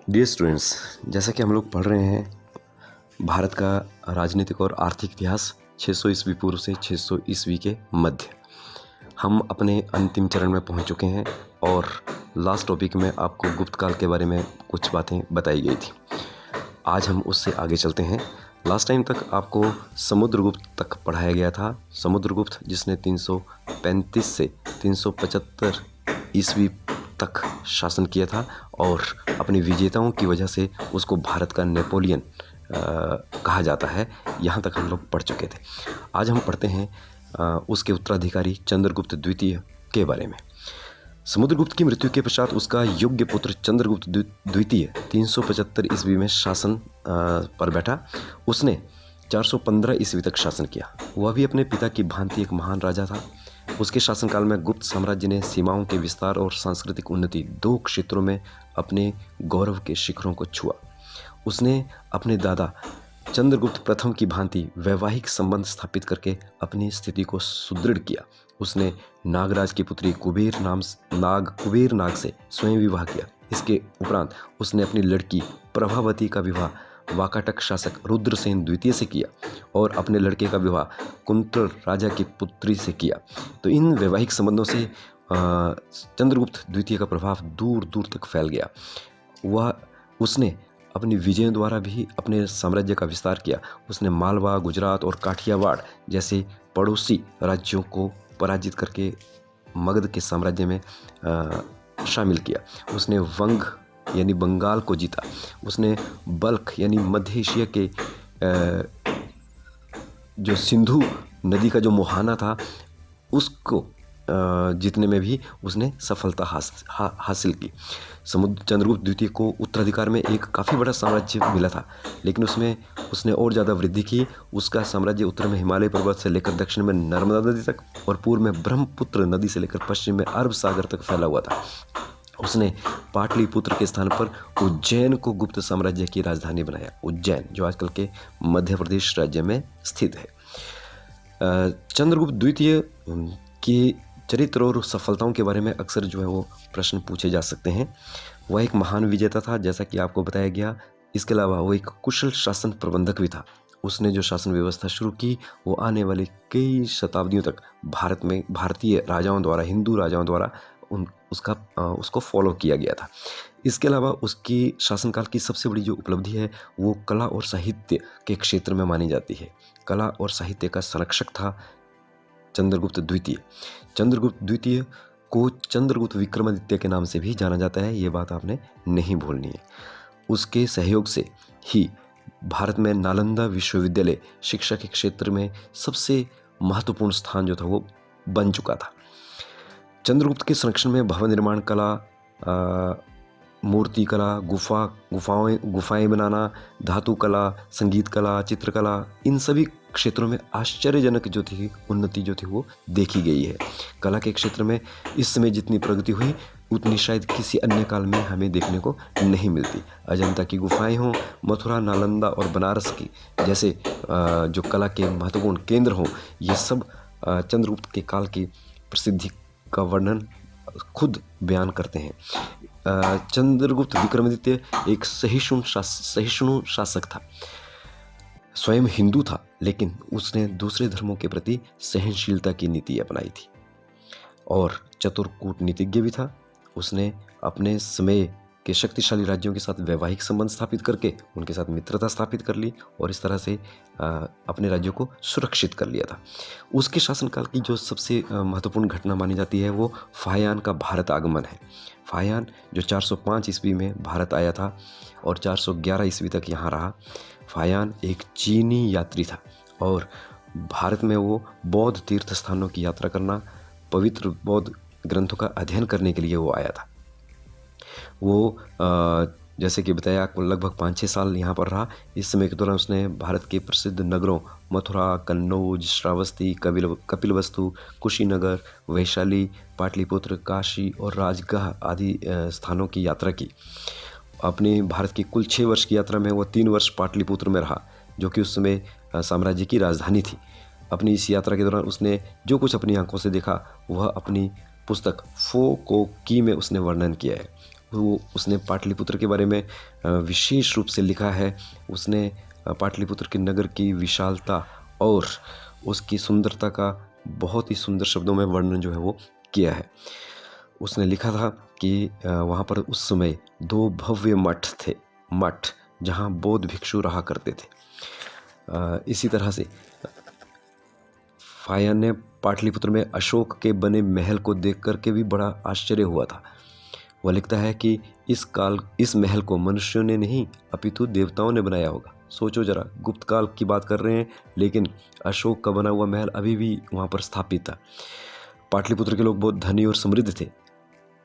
Dear students, जैसा कि हम लोग पढ़ रहे हैं भारत का राजनीतिक और आर्थिक इतिहास 600 ईस्वी पूर्व से 600 ईस्वी के मध्य। हम अपने अंतिम चरण में पहुंच चुके हैं और लास्ट टॉपिक में आपको गुप्त काल के बारे में कुछ बातें बताई गई थी। आज हम उससे आगे चलते हैं। लास्ट टाइम तक आपको समुद्रगुप्त तक पढ़ाया गया था। समुद्रगुप्त जिसने 335 से 375 ईस्वी तक शासन किया था और अपनी विजेताओं की वजह से उसको भारत का नेपोलियन कहा जाता है। यहाँ तक हम लोग पढ़ चुके थे। आज हम पढ़ते हैं उसके उत्तराधिकारी चंद्रगुप्त द्वितीय के बारे में। समुद्रगुप्त की मृत्यु के पश्चात उसका योग्य पुत्र चंद्रगुप्त द्वितीय 375 ईस्वी में शासन पर बैठा। उसने 415 ईस्वी तक शासन किया। वह भी अपने पिता की भांति एक महान राजा था। उसके शासनकाल में गुप्त साम्राज्य ने सीमाओं के विस्तार और सांस्कृतिक उन्नति दो क्षेत्रों में अपने गौरव के शिखरों को छुआ। उसने अपने दादा चंद्रगुप्त प्रथम की भांति वैवाहिक संबंध स्थापित करके अपनी स्थिति को सुदृढ़ किया। उसने नागराज की पुत्री कुबेर नाग से स्वयं विवाह किया। इसके उपरांत उसने अपनी लड़की प्रभावती का विवाह वाकाटक शासक रुद्रसेन द्वितीय से किया और अपने लड़के का विवाह कुंतर राजा की पुत्री से किया। तो इन वैवाहिक संबंधों से चंद्रगुप्त द्वितीय का प्रभाव दूर दूर तक फैल गया। उसने अपनी विजयों द्वारा भी अपने साम्राज्य का विस्तार किया। उसने मालवा, गुजरात और काठियावाड़ जैसे पड़ोसी राज्यों को पराजित करके मगध के साम्राज्य में शामिल किया। उसने वंग यानी बंगाल को जीता। उसने बल्ख यानी मध्य एशिया के जो सिंधु नदी का जो मुहाना था उसको जीतने में भी उसने सफलता हासिल की। चंद्रगुप्त द्वितीय को उत्तराधिकार में एक काफ़ी बड़ा साम्राज्य मिला था, लेकिन उसमें उसने और ज़्यादा वृद्धि की। उसका साम्राज्य उत्तर में हिमालय पर्वत से लेकर दक्षिण में नर्मदा नदी तक और पूर्व में ब्रह्मपुत्र नदी से लेकर पश्चिम में अरब सागर तक फैला हुआ था। उसने पाटलिपुत्र के स्थान पर उज्जैन को गुप्त साम्राज्य की राजधानी बनाया। उज्जैन जो आजकल के मध्य प्रदेश राज्य में स्थित है। चंद्रगुप्त द्वितीय की चरित्र और सफलताओं के बारे में अक्सर जो है वो प्रश्न पूछे जा सकते हैं। वह एक महान विजेता था, जैसा कि आपको बताया गया। इसके अलावा वो एक कुशल शासन प्रबंधक भी था। उसने जो शासन व्यवस्था शुरू की वो आने वाली कई शताब्दियों तक भारत में भारतीय राजाओं द्वारा, हिंदू राजाओं द्वारा उसको फॉलो किया गया था। इसके अलावा उसकी शासनकाल की सबसे बड़ी जो उपलब्धि है वो कला और साहित्य के क्षेत्र में मानी जाती है। कला और साहित्य का संरक्षक था चंद्रगुप्त द्वितीय। चंद्रगुप्त द्वितीय को चंद्रगुप्त विक्रमादित्य के नाम से भी जाना जाता है। ये बात आपने नहीं भूलनी है। उसके सहयोग से ही भारत में नालंदा विश्वविद्यालय शिक्षा के क्षेत्र में सबसे महत्वपूर्ण स्थान जो था वो बन चुका था। चंद्रगुप्त के संरक्षण में भवन निर्माण कला, मूर्ति कला, गुफाएं बनाना, धातु कला, संगीत कला, चित्रकला, इन सभी क्षेत्रों में आश्चर्यजनक जो थी उन्नति जो थी वो देखी गई है। कला के क्षेत्र में इस समय जितनी प्रगति हुई उतनी शायद किसी अन्य काल में हमें देखने को नहीं मिलती। अजंता की गुफाएं हों, मथुरा, नालंदा और बनारस की जैसे जो कला के महत्वपूर्ण केंद्र हों, ये सब चंद्रगुप्त के काल की प्रसिद्धि का वर्णन खुद बयान करते हैं। चंद्रगुप्त विक्रमादित्य एक सहिष्णु शासक था। स्वयं हिंदू था, लेकिन उसने दूसरे धर्मों के प्रति सहनशीलता की नीति अपनाई थी और चतुर कूटनीतिज्ञ भी था। उसने अपने समय के शक्तिशाली राज्यों के साथ वैवाहिक संबंध स्थापित करके उनके साथ मित्रता स्थापित कर ली और इस तरह से अपने राज्यों को सुरक्षित कर लिया था। उसके शासनकाल की जो सबसे महत्वपूर्ण घटना मानी जाती है वो फाहियान का भारत आगमन है। फाहियान जो 405 ईस्वी में भारत आया था और 411 ईस्वी तक यहाँ रहा। फाहियान एक चीनी यात्री था और भारत में वो बौद्ध तीर्थ स्थानों की यात्रा करना, पवित्र बौद्ध ग्रंथों का अध्ययन करने के लिए वो आया था। वो जैसे कि बताया आपको लगभग 5-6 साल यहाँ पर रहा। इस समय के दौरान उसने भारत के प्रसिद्ध नगरों मथुरा, कन्नौज, श्रावस्ती, कपिलवस्तु, कुशीनगर, वैशाली, पाटलिपुत्र, काशी और राजगृह आदि स्थानों की यात्रा की। अपने भारत की कुल 6 वर्ष की यात्रा में वो 3 वर्ष पाटलिपुत्र में रहा, जो कि उस समय साम्राज्य की राजधानी थी। अपनी इस यात्रा के दौरान उसने जो कुछ अपनी आंखों से देखा वह अपनी पुस्तक फो को की में उसने वर्णन किया है। वो उसने पाटलिपुत्र के बारे में विशेष रूप से लिखा है। उसने पाटलिपुत्र के नगर की विशालता और उसकी सुंदरता का बहुत ही सुंदर शब्दों में वर्णन जो है वो किया है। उसने लिखा था कि वहाँ पर उस समय 2 भव्य मठ थे, मठ जहाँ बौद्ध भिक्षु रहा करते थे। इसी तरह से फाहियान ने पाटलिपुत्र में अशोक के बने महल को देख कर के भी बड़ा आश्चर्य हुआ था। वह लिखता है कि इस महल को मनुष्यों ने नहीं अपितु देवताओं ने बनाया होगा। सोचो जरा, गुप्त काल की बात कर रहे हैं, लेकिन अशोक का बना हुआ महल अभी भी वहाँ पर स्थापित था। पाटलिपुत्र के लोग बहुत धनी और समृद्ध थे।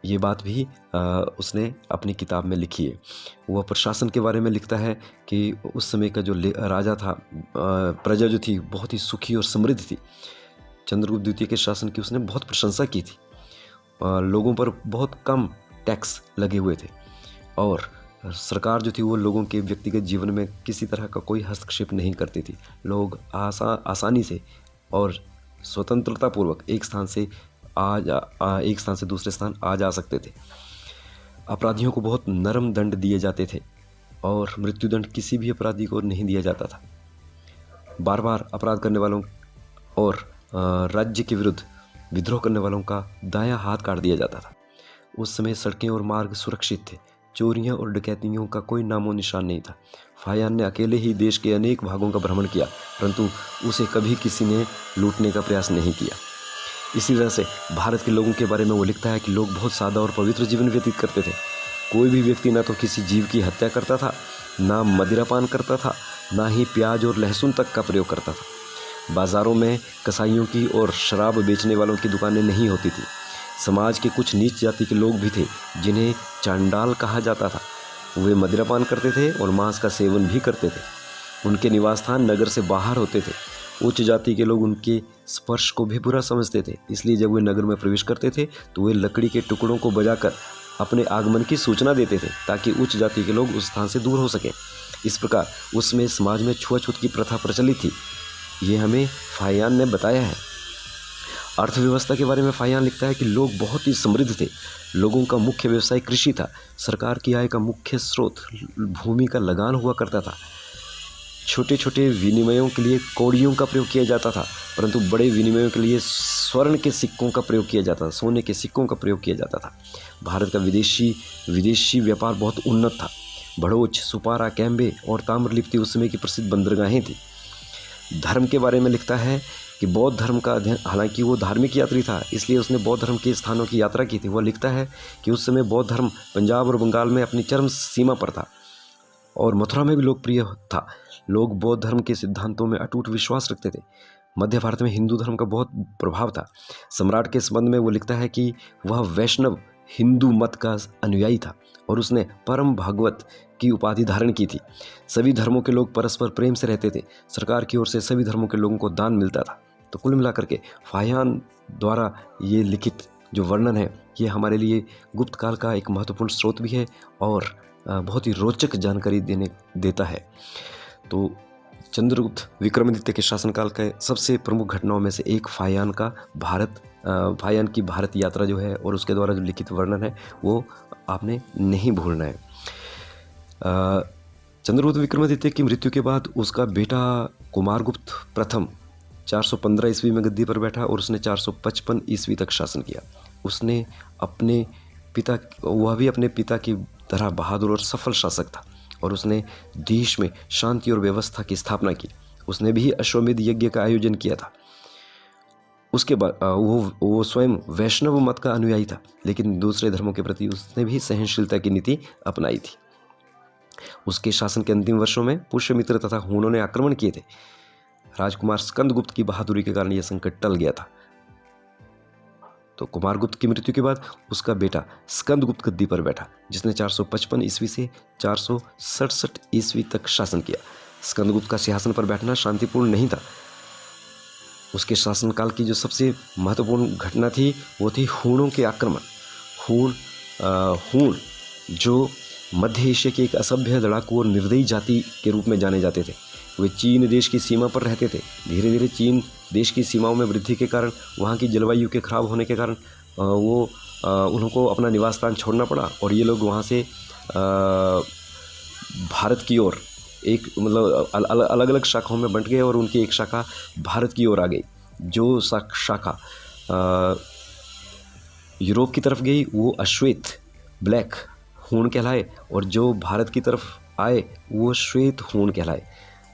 ये बात भी उसने अपनी किताब में लिखी है। वह प्रशासन के बारे में लिखता है कि उस समय का जो राजा था, प्रजा जो थी बहुत ही सुखी और समृद्ध थी। चंद्रगुप्त द्वितीय के शासन की उसने बहुत प्रशंसा की थी। लोगों पर बहुत कम टैक्स लगे हुए थे और सरकार जो थी वो लोगों के व्यक्तिगत जीवन में किसी तरह का कोई हस्तक्षेप नहीं करती थी। लोग आसानी से और स्वतंत्रतापूर्वक एक स्थान से दूसरे स्थान आ जा सकते थे। अपराधियों को बहुत नरम दंड दिए जाते थे और मृत्युदंड किसी भी अपराधी को नहीं दिया जाता था। बार बार अपराध करने वालों और राज्य के विरुद्ध विद्रोह करने वालों का दायां हाथ काट दिया जाता था। उस समय सड़कें और मार्ग सुरक्षित थे। चोरियां और डकैतियों का कोई नामो निशान नहीं था। फाहियान ने अकेले ही देश के अनेक भागों का भ्रमण किया, परंतु उसे कभी किसी ने लूटने का प्रयास नहीं किया। इसी तरह से भारत के लोगों के बारे में वो लिखता है कि लोग बहुत सादा और पवित्र जीवन व्यतीत करते थे। कोई भी व्यक्ति ना तो किसी जीव की हत्या करता था, ना मदिरापान करता था, ना ही प्याज और लहसुन तक का प्रयोग करता था। बाज़ारों में कसाईयों की और शराब बेचने वालों की दुकानें नहीं होती थी। समाज के कुछ नीच जाति के लोग भी थे जिन्हें चांडाल कहा जाता था। वे मदिरापान करते थे और मांस का सेवन भी करते थे। उनके निवास स्थान नगर से बाहर होते थे। उच्च जाति के लोग उनके स्पर्श को भी बुरा समझते थे, इसलिए जब वे नगर में प्रवेश करते थे तो वे लकड़ी के टुकड़ों को बजाकर अपने आगमन की सूचना देते थे ताकि उच्च जाति के लोग उस स्थान से दूर हो सकें। इस प्रकार उसमें समाज में छुआछूत की प्रथा प्रचलित थी। ये हमें फाहियान ने बताया है। अर्थव्यवस्था के बारे में फाहियान लिखता है कि लोग बहुत ही समृद्ध थे। लोगों का मुख्य व्यवसाय कृषि था। सरकार की आय का मुख्य स्रोत भूमि का लगान हुआ करता था। छोटे छोटे विनिमयों के लिए कौड़ियों का प्रयोग किया जाता था, परंतु बड़े विनिमयों के लिए स्वर्ण के सिक्कों का प्रयोग किया जाता था, सोने के सिक्कों का प्रयोग किया जाता था। भारत का विदेशी व्यापार बहुत उन्नत था। भड़ोच, सुपारा, कैम्बे और ताम्रलिप्ति उस समय की प्रसिद्ध बंदरगाहें थी। धर्म के बारे में लिखता है कि बौद्ध धर्म का अध्ययन, हालांकि वो धार्मिक यात्री था इसलिए उसने बौद्ध धर्म के स्थानों की यात्रा की थी। वह लिखता है कि उस समय बौद्ध धर्म पंजाब और बंगाल में अपनी चरम सीमा पर था और मथुरा में भी लोकप्रिय था। लोग बौद्ध धर्म के सिद्धांतों में अटूट विश्वास रखते थे। मध्य भारत में हिंदू धर्म का बहुत प्रभाव था। सम्राट के संबंध में वो लिखता है कि वह वैष्णव हिंदू मत का अनुयायी था और उसने परम भागवत की उपाधि धारण की थी। सभी धर्मों के लोग परस्पर प्रेम से रहते थे। सरकार की ओर से सभी धर्मों के लोगों को दान मिलता था। तो कुल मिलाकर के फाहियान द्वारा ये लिखित जो वर्णन है ये हमारे लिए गुप्त काल का एक महत्वपूर्ण स्रोत भी है और बहुत ही रोचक जानकारी देता है। तो चंद्रगुप्त विक्रमादित्य के शासनकाल के सबसे प्रमुख घटनाओं में से एक फाहियान की भारत यात्रा जो है और उसके द्वारा जो लिखित वर्णन है वो आपने नहीं भूलना है। चंद्रगुप्त विक्रमादित्य की मृत्यु के बाद उसका बेटा कुमारगुप्त प्रथम 415 ईस्वी में गद्दी पर बैठा और उसने 455 ईस्वी तक शासन किया। उसने वह भी अपने पिता की तरह बहादुर और सफल शासक था और उसने देश में शांति और व्यवस्था की स्थापना की। उसने भी अश्वमेध यज्ञ का आयोजन किया था। उसके बाद वो स्वयं वैष्णव मत का अनुयायी था, लेकिन दूसरे धर्मों के प्रति उसने भी सहनशीलता की नीति अपनाई थी। उसके शासन के अंतिम वर्षों में पुष्यमित्र तथा हूणों ने आक्रमण किए थे। राजकुमार स्कंदगुप्त की बहादुरी के कारण यह संकट टल गया था। तो कुमारगुप्त की मृत्यु के बाद उसका बेटा स्कंदगुप्त गद्दी पर बैठा, जिसने 455 ईस्वी से 467 ईस्वी तक शासन किया। स्कंदगुप्त का सिंहासन पर बैठना शांतिपूर्ण नहीं था। उसके शासनकाल की जो सबसे महत्वपूर्ण घटना थी वो थी हूणों के आक्रमण। हूण जो मध्य एशिया के एक असभ्य, लड़ाकू और निर्दयी जाति के रूप में जाने जाते थे। वे चीन देश की सीमा पर रहते थे। धीरे धीरे चीन देश की सीमाओं में वृद्धि के कारण, वहाँ की जलवायु के खराब होने के कारण वो उनको अपना निवास स्थान छोड़ना पड़ा और ये लोग वहाँ से भारत की ओर एक मतलब अलग अलग शाखाओं में बंट गए और उनकी एक शाखा भारत की ओर आ गई। जो शाखा यूरोप की तरफ गई वो अश्वेत ब्लैक हूण कहलाए और जो भारत की तरफ आए वो श्वेत हूण कहलाए।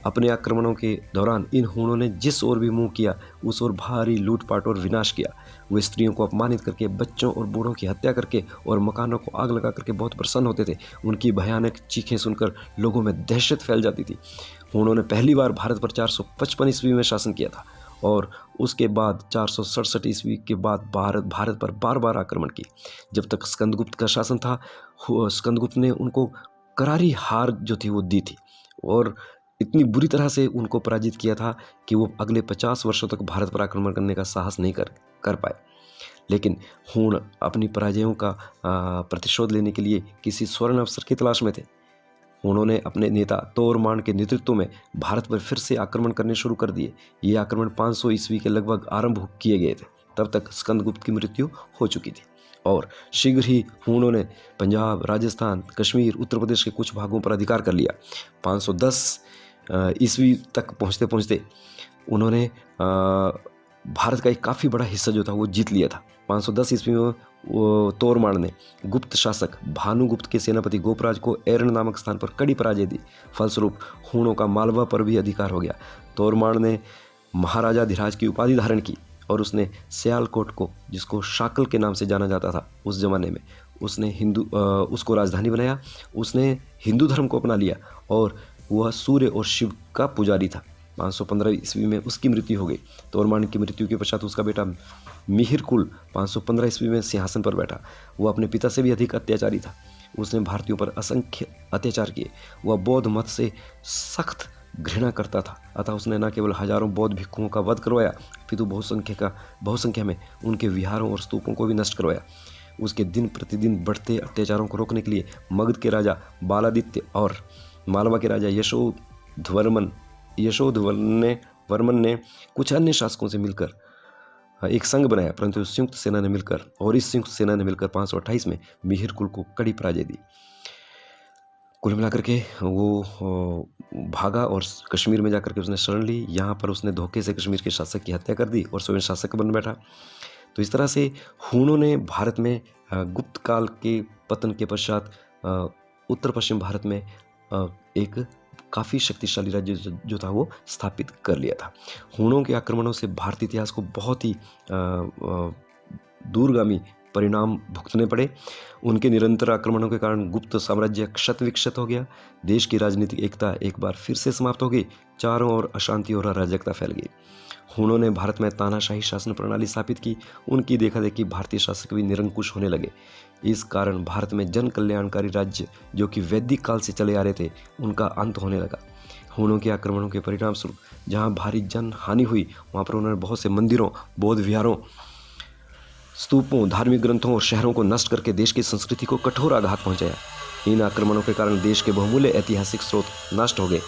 अपने आक्रमणों के दौरान इन हूणों ने जिस ओर भी मुंह किया उस ओर भारी लूटपाट और विनाश किया। वे स्त्रियों को अपमानित करके, बच्चों और बूढ़ों की हत्या करके और मकानों को आग लगा करके बहुत प्रसन्न होते थे। उनकी भयानक चीखें सुनकर लोगों में दहशत फैल जाती थी। हूणों ने पहली बार भारत पर 455 ईस्वी में शासन किया था और उसके बाद 467 ईस्वी के बाद भारत पर बार बार आक्रमण किए। जब तक स्कंदगुप्त का शासन था, स्कंदगुप्त ने उनको करारी हार जो थी वो दी थी और इतनी बुरी तरह से उनको पराजित किया था कि वो अगले 50 वर्षों तक भारत पर आक्रमण करने का साहस नहीं कर पाए। लेकिन हूण अपनी पराजयों का प्रतिशोध लेने के लिए किसी स्वर्ण अवसर की तलाश में थे। उन्होंने अपने नेता तोरमान के नेतृत्व में भारत पर फिर से आक्रमण करने शुरू कर दिए। ये आक्रमण 500 ईस्वी के लगभग आरंभ किए गए थे। तब तक स्कंदगुप्त की मृत्यु हो चुकी थी और शीघ्र ही हूणों ने पंजाब, राजस्थान, कश्मीर, उत्तर प्रदेश के कुछ भागों पर अधिकार कर लिया। 510 ईस्वी तक पहुँचते पहुँचते उन्होंने भारत का एक काफ़ी बड़ा हिस्सा जो था वो जीत लिया था। 510 ईस्वी में तोरमान ने गुप्त शासक भानुगुप्त के सेनापति गोपराज को एरण नामक स्थान पर कड़ी पराजय दी। फलस्वरूप हूणों का मालवा पर भी अधिकार हो गया। तोरमान ने महाराजाधिराज की उपाधि धारण की और उसने सियालकोट को, जिसको शाकल के नाम से जाना जाता था उस जमाने में, उसको राजधानी बनाया। उसने हिंदू धर्म को अपना लिया और वह सूर्य और शिव का पुजारी था। 515 ईस्वी में उसकी मृत्यु हो गई। तोरमान की मृत्यु के पश्चात उसका बेटा मिहिरकुल 515 ईस्वी में सिंहासन पर बैठा। वह अपने पिता से भी अधिक अत्याचारी था। उसने भारतीयों पर असंख्य अत्याचार किए। वह बौद्ध मत से सख्त घृणा करता था, अतः उसने न केवल हजारों बौद्ध भिक्षुओं का वध करवाया, पितु बहुसंख्या में उनके विहारों और स्तूपों को भी नष्ट करवाया। उसके दिन प्रतिदिन बढ़ते अत्याचारों को रोकने के लिए मगध के राजा बालादित्य और मालवा के राजा यशोधवर्मन ने कुछ अन्य शासकों से मिलकर एक संघ बनाया, परंतु संयुक्त सेना ने मिलकर 528 में मिहिरकुल को कड़ी पराजय दी। कुल मिलाकर के वो भागा और कश्मीर में जाकर के उसने शरण ली। यहाँ पर उसने धोखे से कश्मीर के शासक की हत्या कर दी और स्वयं शासक बन बैठा। तो इस तरह से हूणों ने भारत में गुप्त काल के पतन के पश्चात उत्तर पश्चिम भारत में एक काफ़ी शक्तिशाली राज्य जो था वो स्थापित कर लिया था। हूणों के आक्रमणों से भारतीय इतिहास को बहुत ही दूरगामी परिणाम भुगतने पड़े। उनके निरंतर आक्रमणों के कारण गुप्त साम्राज्य क्षत विक्षत हो गया। देश की राजनीतिक एकता एक बार फिर से समाप्त हो गई। चारों ओर अशांति और अराजकता फैल गई। हूणों ने भारत में तानाशाही शासन प्रणाली स्थापित की। उनकी देखा देखी भारतीय शासक भी निरंकुश होने लगे। इस कारण भारत में जन कल्याणकारी राज्य जो कि वैदिक काल से चले आ रहे थे उनका अंत होने लगा। हूणों के आक्रमणों के परिणाम स्वरूप जहाँ भारी जन हानि हुई वहाँ पर उन्होंने बहुत से मंदिरों, बौद्ध विहारों, स्तूपों, धार्मिक ग्रंथों और शहरों को नष्ट करके देश की संस्कृति को कठोर आघात पहुँचाया। इन आक्रमणों के कारण देश के बहुमूल्य ऐतिहासिक स्रोत नष्ट हो गए।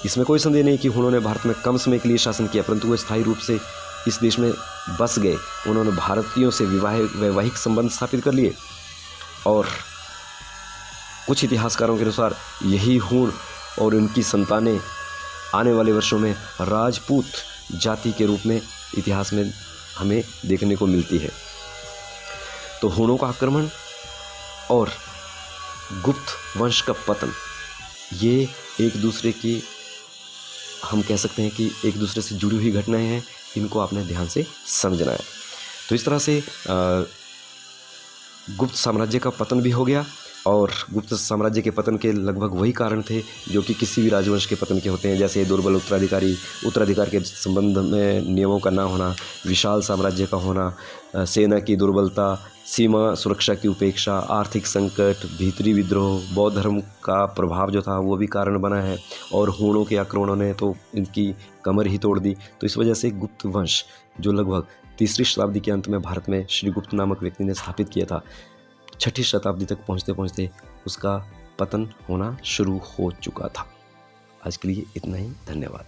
इसमें कोई संदेह नहीं कि हूणों ने भारत में कम समय के लिए शासन किया, परंतु वे स्थायी रूप से इस देश में बस गए। उन्होंने भारतीयों से वैवाहिक संबंध स्थापित कर लिए और कुछ इतिहासकारों के अनुसार यही हूण और उनकी संतानें आने वाले वर्षों में राजपूत जाति के रूप में इतिहास में हमें देखने को मिलती है। तो हूणों का आक्रमण और गुप्त वंश का पतन, ये एक दूसरे की, हम कह सकते हैं कि एक दूसरे से जुड़ी हुई घटनाएं हैं। इनको आपने ध्यान से समझना है। तो इस तरह से गुप्त साम्राज्य का पतन भी हो गया और गुप्त साम्राज्य के पतन के लगभग वही कारण थे जो कि किसी भी राजवंश के पतन के होते हैं, जैसे दुर्बल उत्तराधिकार के संबंध में नियमों का ना होना, विशाल साम्राज्य का होना, सेना की दुर्बलता, सीमा सुरक्षा की उपेक्षा, आर्थिक संकट, भीतरी विद्रोह, बौद्ध धर्म का प्रभाव जो था वो भी कारण बना है और हूणों के आक्रमणों ने तो इनकी कमर ही तोड़ दी। तो इस वजह से गुप्त वंश जो लगभग 3री शताब्दी के अंत में भारत में श्रीगुप्त नामक व्यक्ति ने स्थापित किया था, 6ठी शताब्दी तक पहुँचते पहुँचते उसका पतन होना शुरू हो चुका था। आज के लिए इतना ही। धन्यवाद।